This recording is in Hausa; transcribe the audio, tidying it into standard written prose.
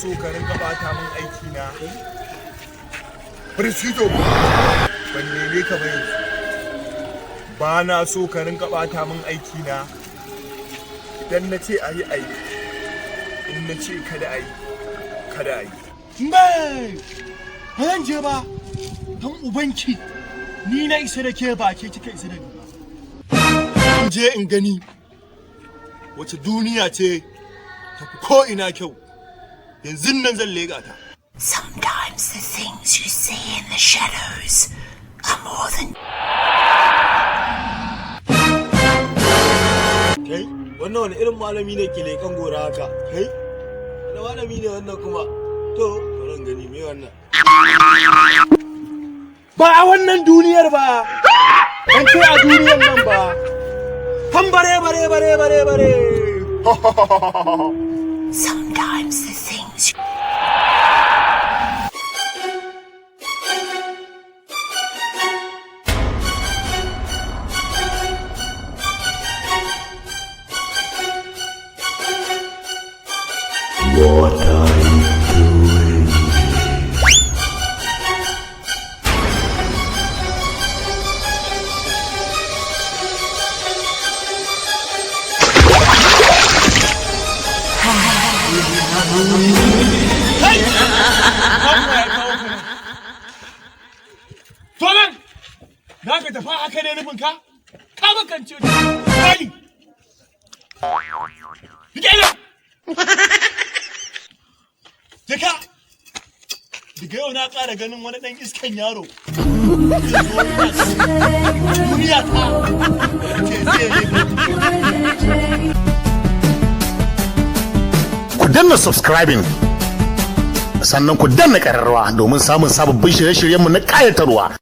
so ka rinka bata min aiki na. Presido, ban neme ka ba yanzu. Ba na so ka rinka bata min aiki na. Idan na ce ayi ayi, in na ce kada ayi, kada ayi. Bai! Ba zan je ba, don ubanki ni na isa da ke ba ke kika isa da ni ba. In je in gani wace duniya ce tafi ko ina kyau, yanzu nan zan lega ta. Sometimes the things you see in the shadows are more than... Kai, wannan wani irin malami ne ke leƙen gora haka? Kai, wani malami ne wannan kuma? To, bari gani me wannan? Ba a wannan duniyar ba! Ban ce a duniyar nan ba! Kan bare! Sometimes the things you... What are you doing? Tolan! Na ka tafa haka ne nufinka? Ka makance ta! Kwali! Gina! Jaka! Daga yau na ƙara ganin wani ɗan iskan yaro. Duniya ta! Ku danna subscribing sannan ku danna ƙararrawa domin samun sababbin shirye-shiryenmu na ƙayatarwa.